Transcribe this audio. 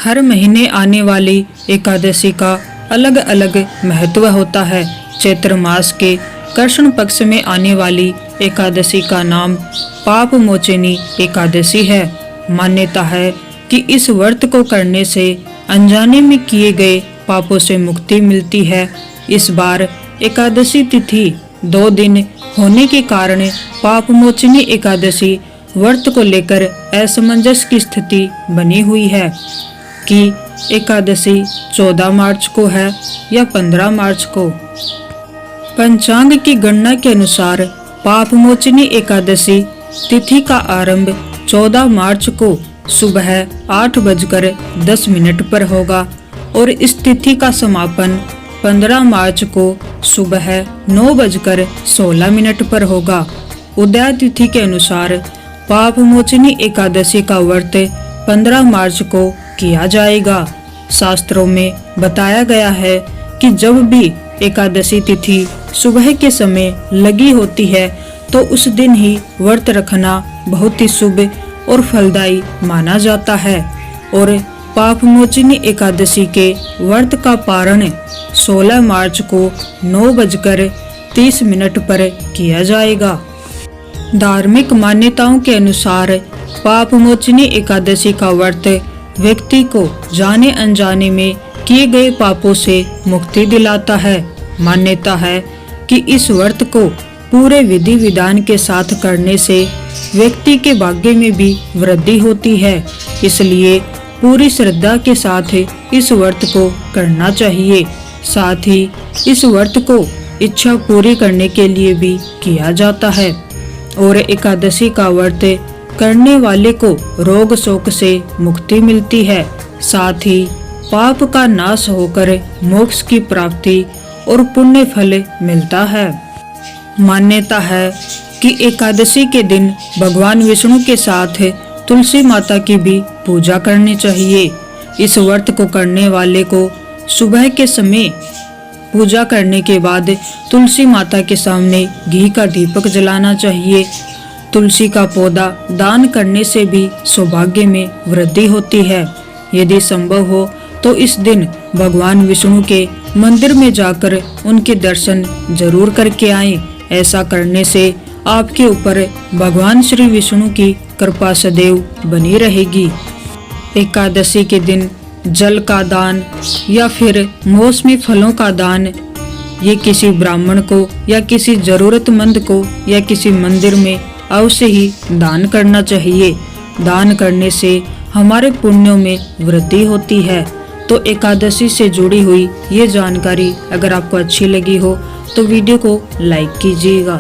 हर महीने आने वाली एकादशी का अलग अलग महत्व होता है। चैत्र मास के कृष्ण पक्ष में आने वाली एकादशी का नाम पाप मोचनी एकादशी है। मान्यता है कि इस व्रत को करने से अनजाने में किए गए पापों से मुक्ति मिलती है। इस बार एकादशी तिथि 2 दिन होने के कारण पाप मोचनी एकादशी व्रत को लेकर असमंजस की स्थिति बनी हुई है कि एकादशी 14 मार्च को है या 15 मार्च को। पंचांग की गणना के अनुसार पाप मोचनी एकादशी तिथि का आरंभ 14 मार्च को सुबह 8:10 पर होगा और इस तिथि का समापन 15 मार्च को सुबह 9:16 पर होगा। उदय तिथि के अनुसार पाप मोचनी एकादशी का व्रत 15 मार्च को किया जाएगा। शास्त्रों में बताया गया है कि जब भी एकादशी तिथि सुबह के समय लगी होती है तो उस दिन ही व्रत रखना बहुत ही शुभ और फलदायी माना जाता है और पाप मोचनी एकादशी के व्रत का पारण 16 मार्च को 9:30 पर किया जाएगा। धार्मिक मान्यताओं के अनुसार पाप मोचनी एकादशी का व्रत व्यक्ति को जाने अनजाने में किए गए पापों से मुक्ति दिलाता है। मान्यता है कि इस व्रत को पूरे विधि विधान के साथ करने से व्यक्ति के भाग्य में भी वृद्धि होती है, इसलिए पूरी श्रद्धा के साथ इस व्रत को करना चाहिए। साथ ही इस व्रत को इच्छा पूरी करने के लिए भी किया जाता है और एकादशी का व्रत करने वाले को रोग शोक से मुक्ति मिलती है। साथ ही पाप का नाश होकर मोक्ष की प्राप्ति और पुण्य फल मिलता है। मान्यता है कि एकादशी के दिन भगवान विष्णु के साथ तुलसी माता की भी पूजा करनी चाहिए। इस व्रत को करने वाले को सुबह के समय पूजा करने के बाद तुलसी माता के सामने घी का दीपक जलाना चाहिए। तुलसी का पौधा दान करने से भी सौभाग्य में वृद्धि होती है। यदि संभव हो तो इस दिन भगवान विष्णु के मंदिर में जाकर उनके दर्शन जरूर करके आएं। ऐसा करने से आपके ऊपर भगवान श्री विष्णु की कृपा सदैव बनी रहेगी। एकादशी के दिन जल का दान या फिर मौसमी फलों का दान ये किसी ब्राह्मण को या किसी जरूरतमंद को या किसी मंदिर में अवश्य ही दान करना चाहिए। दान करने से हमारे पुण्यों में वृद्धि होती है। तो एकादशी से जुड़ी हुई ये जानकारी अगर आपको अच्छी लगी हो तो वीडियो को लाइक कीजिएगा।